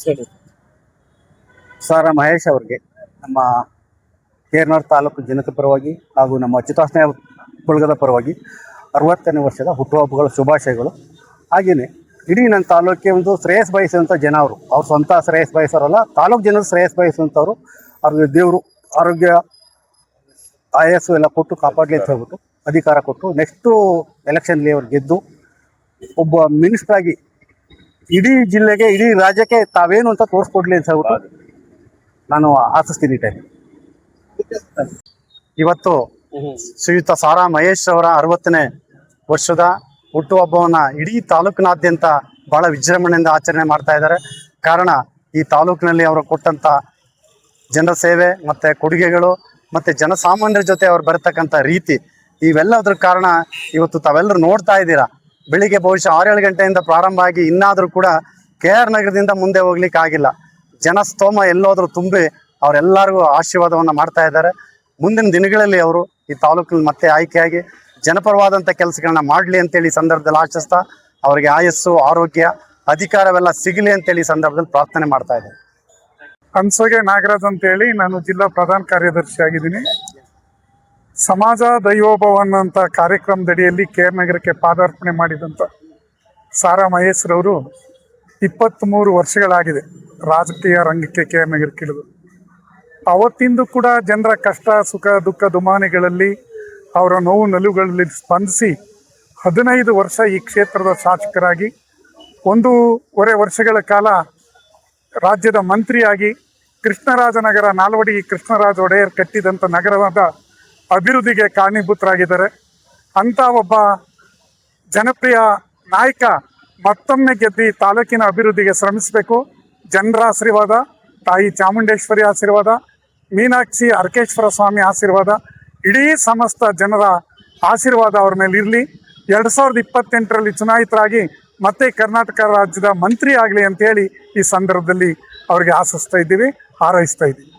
ಹೇಳಿ. ಸರ್ ಮಹೇಶ್ ಅವ್ರಿಗೆ ನಮ್ಮ ಕೇರ್ನೂರು ತಾಲೂಕು ಜನತೆ ಪರವಾಗಿ ಹಾಗೂ ನಮ್ಮ ಚಿತಾಸ್ನೇಹ ಬಳಗದ ಪರವಾಗಿ 60ನೇ ವರ್ಷದ ಹುಟ್ಟುಹಬ್ಬಗಳ ಶುಭಾಶಯಗಳು. ಹಾಗೆಯೇ ಇಡೀ ನನ್ನ ತಾಲೂಕಿಗೆ ಒಂದು ಶ್ರೇಯಸ್ ಬಯಸುವಂಥ ಜನ ಅವ್ರು ಸ್ವಂತ ಶ್ರೇಯಸ್ ಬಯಸೋರಲ್ಲ, ತಾಲೂಕು ಜನರು ಶ್ರೇಯಸ್ ಬಯಸುವಂಥವ್ರು. ಅವ್ರಿಗೆ ದೇವರು ಆರೋಗ್ಯ ಆಯಸ್ಸು ಎಲ್ಲ ಕೊಟ್ಟು ಕಾಪಾಡಲಿ ಅಂತ ಹೇಳ್ಬಿಟ್ಟು ಅಧಿಕಾರ ಕೊಟ್ಟು ನೆಕ್ಸ್ಟು ಎಲೆಕ್ಷನ್ಲಿ ಅವ್ರು ಗೆದ್ದು ಒಬ್ಬ ಮಿನಿಸ್ಟರ್ ಆಗಿ ಇಡೀ ಜಿಲ್ಲೆಗೆ ಇಡೀ ರಾಜ್ಯಕ್ಕೆ ತಾವೇನು ಅಂತ ತೋರಿಸ್ಕೊಡ್ಲಿ ಅಂತ ಹೇಳ್ಬಿಟ್ಟು ನಾನು ಆಶಿಸ್ತೀನಿ. ಟೈಮ್ ಇವತ್ತು ಶ್ರೀಯುತ ಸಾರಾ ಮಹೇಶ್ ಅವರ 60ನೇ ವರ್ಷದ ಹುಟ್ಟುಹಬ್ಬವನ್ನು ಇಡೀ ತಾಲೂಕಿನಾದ್ಯಂತ ಬಹಳ ವಿಜೃಂಭಣೆಯಿಂದ ಆಚರಣೆ ಮಾಡ್ತಾ ಇದ್ದಾರೆ. ಕಾರಣ ಈ ತಾಲೂಕಿನಲ್ಲಿ ಅವರು ಕೊಟ್ಟಂಥ ಜನರ ಸೇವೆ ಮತ್ತು ಕೊಡುಗೆಗಳು ಮತ್ತು ಜನಸಾಮಾನ್ಯರ ಜೊತೆ ಅವ್ರು ಬರತಕ್ಕಂಥ ರೀತಿ, ಇವೆಲ್ಲದ್ರ ಕಾರಣ ಇವತ್ತು ತಾವೆಲ್ಲರೂ ನೋಡ್ತಾ ಇದ್ದೀರಾ. ಬೆಳಿಗ್ಗೆ ಬಹುಶಃ 6-7 ಗಂಟೆಯಿಂದ ಪ್ರಾರಂಭ ಆಗಿ ಇನ್ನಾದರೂ ಕೂಡ KR ನಗರದಿಂದ ಮುಂದೆ ಹೋಗ್ಲಿಕ್ಕೆ ಆಗಿಲ್ಲ. ಜನಸ್ತೋಮ ಎಲ್ಲೋದ್ರೂ ತುಂಬಿ ಅವರೆಲ್ಲರಿಗೂ ಆಶೀರ್ವಾದವನ್ನು ಮಾಡ್ತಾ ಇದ್ದಾರೆ. ಮುಂದಿನ ದಿನಗಳಲ್ಲಿ ಅವರು ಈ ತಾಲೂಕಿನಲ್ಲಿ ಮತ್ತೆ ಆಯ್ಕೆಯಾಗಿ ಜನಪರವಾದಂಥ ಕೆಲಸಗಳನ್ನ ಮಾಡಲಿ ಅಂತೇಳಿ ಸಂದರ್ಭದಲ್ಲಿ ಆಶಿಸ್ತಾ ಅವರಿಗೆ ಆಯಸ್ಸು ಆರೋಗ್ಯ ಅಧಿಕಾರವೆಲ್ಲ ಸಿಗಲಿ ಅಂತೇಳಿ ಸಂದರ್ಭದಲ್ಲಿ ಪ್ರಾರ್ಥನೆ ಮಾಡ್ತಾ ಇದ್ದಾರೆ. ಹಂಸಗೆ ನಾಗರಾಜ್ ಅಂತೇಳಿ ನಾನು ಜಿಲ್ಲಾ ಪ್ರಧಾನ ಕಾರ್ಯದರ್ಶಿ ಆಗಿದ್ದೀನಿ. ಸಮಾಜ ದೈವೋಭವ ಅನ್ನೋಂಥ ಕಾರ್ಯಕ್ರಮದಡಿಯಲ್ಲಿ KR ನಗರಕ್ಕೆ ಪಾದಾರ್ಪಣೆ ಮಾಡಿದಂಥ ಸಾರಾ ಮಹೇಶ್ರವರು 23 ವರ್ಷಗಳಾಗಿದೆ ರಾಜಕೀಯ ರಂಗಕ್ಕೆ KR ನಗರಕ್ಕೆ ಇಳಿದು. ಅವತ್ತಿಂದು ಕೂಡ ಜನರ ಕಷ್ಟ ಸುಖ ದುಃಖ ದುಮಾನೆಗಳಲ್ಲಿ ಅವರ ನೋವು ನಲುಗಳಲ್ಲಿ ಸ್ಪಂದಿಸಿ 15 ವರ್ಷ ಈ ಕ್ಷೇತ್ರದ ಶಾಸಕರಾಗಿ 1.5 ವರ್ಷಗಳ ಕಾಲ ರಾಜ್ಯದ ಮಂತ್ರಿಯಾಗಿ ಕೃಷ್ಣರಾಜನಗರ ನಾಲ್ವಡಿ ಕೃಷ್ಣರಾಜ ಒಡೆಯರ್ ಕಟ್ಟಿದಂಥ ನಗರವಾದ ಅಭಿವೃದ್ಧಿಗೆ ಕಾರಣೀಭೂತರಾಗಿದ್ದಾರೆ. ಅಂಥ ಒಬ್ಬ ಜನಪ್ರಿಯ ನಾಯಕ ಮತ್ತೊಮ್ಮೆ ಗೆದ್ದು ತಾಲೂಕಿನ ಅಭಿವೃದ್ಧಿಗೆ ಶ್ರಮಿಸಬೇಕು. ಜನರ ಆಶೀರ್ವಾದ, ತಾಯಿ ಚಾಮುಂಡೇಶ್ವರಿ ಆಶೀರ್ವಾದ, ಮೀನಾಕ್ಷಿ ಅರ್ಕೇಶ್ವರ ಸ್ವಾಮಿ ಆಶೀರ್ವಾದ, ಇಡೀ ಸಮಸ್ತ ಜನರ ಆಶೀರ್ವಾದ ಅವ್ರ ಮೇಲೆ ಇರಲಿ. 2028ರಲ್ಲಿ ಚುನಾಯಿತರಾಗಿ ಮತ್ತೆ ಕರ್ನಾಟಕ ರಾಜ್ಯದ ಮಂತ್ರಿ ಆಗಲಿ ಅಂತೇಳಿ ಈ ಸಂದರ್ಭದಲ್ಲಿ ಅವ್ರಿಗೆ ಆಶಿಸ್ತಾ ಇದ್ದೀವಿ, ಹಾರೈಸ್ತಾ ಇದ್ದೀವಿ.